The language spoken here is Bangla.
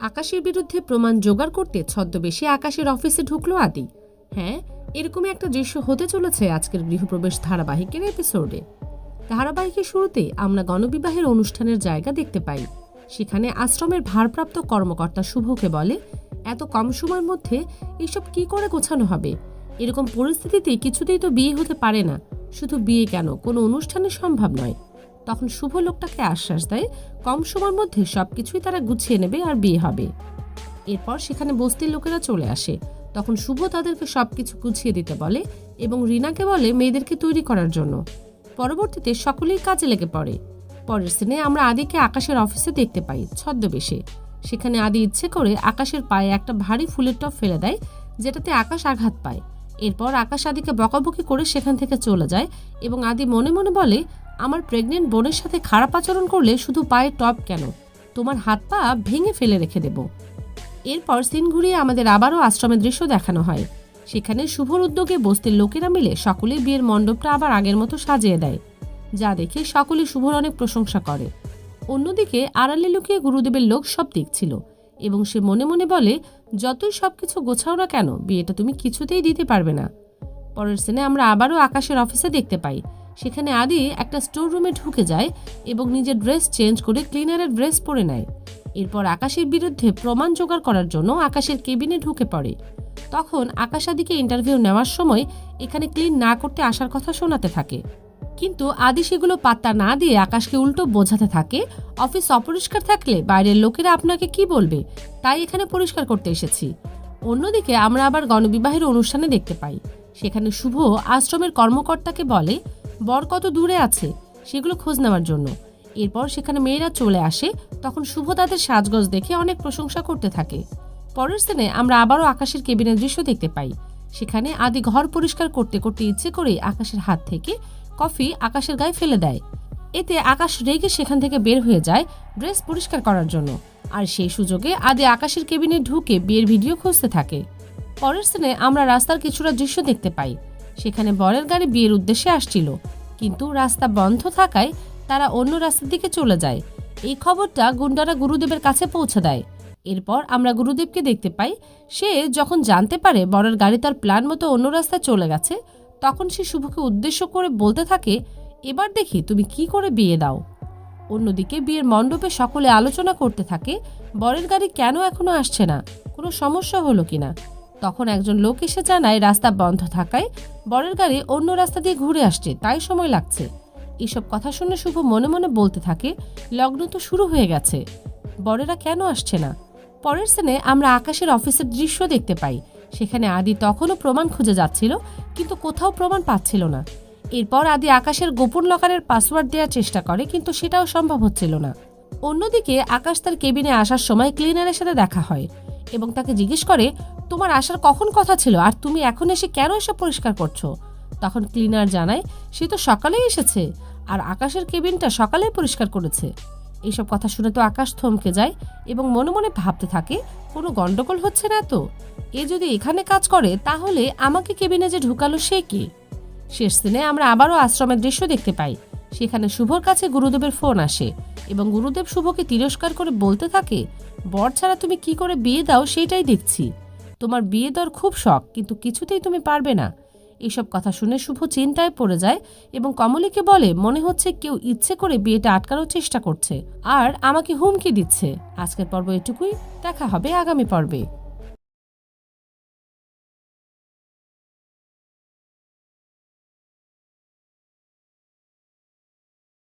আকাশের বিরুদ্ধে প্রমাণ জোগাড় করতে ছদ্মবেশে আকাশের অফিসে ঢুকলো আদি। হ্যাঁ, এরকমই একটা দৃশ্য হতে চলেছে আজকের গৃহপ্রবেশ ধারাবাহিকের এপিসোডে। ধারাবাহিকের শুরুতে আমরা গণবিবাহের অনুষ্ঠানের জায়গা দেখতে পাই। সেখানে আশ্রমের ভারপ্রাপ্ত কর্মকর্তা শুভকে বলে, এত কম সময়ের মধ্যে এসব কি করে গোছানো হবে? এরকম পরিস্থিতিতে কিছুতেই তো বিয়ে হতে পারে না। শুধু বিয়ে কেন, কোনো অনুষ্ঠানে সম্ভব নয়। তখন শুভ লোকটাকে আশ্বাস দেয়, কম সময়ের মধ্যে সবকিছুই তারা গুছিয়ে নেবে আর বিয়ে হবে। এরপর সেখানে বস্তির লোকেরা চলে আসে। তখন শুভ তাদেরকে সবকিছু গুছিয়ে দিতে বলে এবং রিনাকে বলে মেয়েদেরকে তৈরি করার জন্য। পরবর্তীতে সকলেই কাজে লেগে পড়ে। পরের সিনে আমরা আদিকে আকাশের অফিসে দেখতে পাই ছদ্মবেশে। সেখানে আদি ইচ্ছে করে আকাশের পায়ে একটা ভারী ফুলের টব ফেলে দেয়, যেটাতে আকাশ আঘাত পায়। এরপর আকাশ আদিকে বকাবকি করে সেখান থেকে চলে যায় এবং আদি মনে মনে বলে, আমার প্রেগনেন্ট বোনের সাথে খারাপ আচরণ করলে শুধু পায়ে টব কেন, তোমার হাত পা ভেঙে ফেলে রেখে দেব। এরপর সিন ঘুরিয়ে আমাদের আবারও আশ্রমের দৃশ্য দেখানো হয়। সেখানে শুভর উদ্যোগে বস্তির লোকেরা মিলে সকলে বিয়ের মণ্ডপটা আবার আগের মতো সাজিয়ে দেয়, যা দেখে সকলে শুভর অনেক প্রশংসা করে। অন্যদিকে আড়ালে লুকিয়ে গুরুদেবের লোক সব দেখছিল এবং সে মনে মনে বলে, যতই সবকিছু গোছাও না কেন, বিয়েটা তুমি কিছুতেই দিতে পারবে না। পরের সিনে আমরা আবারও আকাশের অফিসে দেখতে পাই। সেখানে আদি একটা স্টোর রুমে ঢুকে যায় এবং নিজের ড্রেস চেঞ্জ করে ক্লিনারের ড্রেস পরে নেয়। এরপর আকাশের বিরুদ্ধে প্রমাণ জোগাড় করার জন্য আকাশের কেবিনে ঢুকে পড়ে। তখন আকাশ আদিকে ইন্টারভিউ নেওয়ার সময় এখানে ক্লিন না করতে আসার কথা শোনাতে থাকে, কিন্তু আদি সেগুলো পাত্তা না দিয়ে আকাশকে উল্টো বোঝাতে থাকে, অফিস অপরিষ্কার থাকলে বাইরের লোকেরা আপনাকে কি বলবে, তাই এখানে পরিষ্কার করতে এসেছি। অন্যদিকে আমরা আবার গণবিবাহের অনুষ্ঠানে দেখতে পাই। সেখানে শুভ আশ্রমের কর্মকর্তাকে বলে বর কত দূরে আছে সেগুলো খোঁজ নেওয়ার জন্য। এরপর সেখানে মেয়েরা চলে আসে। তখন শুভ তাদের সাজগোজ দেখে অনেক প্রশংসা করতে থাকে। পরের সিনে আমরা আবারও আকাশের কেবিনের দৃশ্য দেখতে পাই। সেখানে আদি ঘর পরিষ্কার করতে করতে ইচ্ছে করে আকাশের হাত থেকে কফি আকাশের গায়ে ফেলে দেয়। এতে আকাশ রেগে সেখান থেকে বের হয়ে যায় ড্রেস পরিষ্কার করার জন্য। আর সেই সুযোগে আদি আকাশের কেবিনে ঢুকে বিয়ের ভিডিও খুঁজতে থাকে। পরের সিনে আমরা রাস্তার কিছুটা দৃশ্য দেখতে পাই। সেখানে বরের গাড়ি বিয়ের উদ্দেশ্যে আসছিল, কিন্তু রাস্তা বন্ধ থাকায় তারা অন্য রাস্তার দিকে চলে যায়। এই খবরটা গুন্ডারা গুরুদেবের কাছে পৌঁছে দেয়। এরপর আমরা গুরুদেবকে দেখতে পাই। সে যখন জানতে পারে বরের গাড়ি তার প্ল্যান মতো অন্য রাস্তায় চলে গেছে, তখন সে শুভকে উদ্দেশ্য করে বলতে থাকে, এবার দেখি তুমি কি করে বিয়ে দাও। অন্যদিকে বিয়ের মণ্ডপে সকলে আলোচনা করতে থাকে, বরের গাড়ি কেন এখনো আসছে না, কোনো সমস্যা হলো কিনা। তখন একজন লোক এসে জানায় রাস্তা বন্ধ থাকায় বরের গাড়ি অন্য রাস্তা দিয়ে ঘুরে আসছে, তাই সময় লাগছে। এসব কথা শুনে শুভ মনে মনে বলতে থাকে, লগ্ন তো শুরু হয়ে গেছে, বরেরা কেন আসছে না। পরের সিনে আমরা আকাশের অফিসের দৃশ্য দেখতে পাই। সেখানে আদি তখনও প্রমাণ খুঁজে যাচ্ছিল, কিন্তু কোথাও প্রমাণ পাচ্ছিল না। এরপর আদি আকাশের গোপন লকারের পাসওয়ার্ড দেওয়ার চেষ্টা করে, কিন্তু সেটাও সম্ভব হচ্ছিল না। অন্যদিকে আকাশ তার কেবিনে আসার সময় ক্লিনারের সাথে দেখা হয় এবং তাকে জিজ্ঞেস করে, তোমার আসার কখন কথা ছিল আর তুমি এখন এসে কেন এসব পরিষ্কার করছো? তখন ক্লিনার জানায়, সে তো সকালেই এসেছে আর আকাশের কেবিনটা সকালেই পরিষ্কার করেছে। এইসব কথা শুনে তো আকাশ থমকে যায় এবং মনে মনে ভাবতে থাকে, কোনো গন্ডগোল হচ্ছে না তো? এ যদি এখানে কাজ করে তাহলে আমাকে কেবিনে যে ঢুকালো সে কে? শেষ দিনে আমরা আবারও আশ্রমের দৃশ্য দেখতে পাই। সেখানে শুভর কাছে গুরুদেবের ফোন আসে এবং গুরুদেব শুভকে তিরস্কার করে বলতে থাকে, বর ছাড়া তুমি কি করে বিয়ে দাও সেটাই দেখছি। তোমার বিয়ে দেওয়ার খুব শখ, কিন্তু কিছুতেই তুমি পারবে না। এইসব কথা শুনে শুভ চিন্তায় পড়ে যায় এবং কমলিকে বলে, মনে হচ্ছে কেউ ইচ্ছে করে বিয়েটা আটকানোর চেষ্টা করছে আর আমাকে হুমকি দিচ্ছে। আজকের পর্ব এটুকুই, দেখা হবে আগামী পর্বে।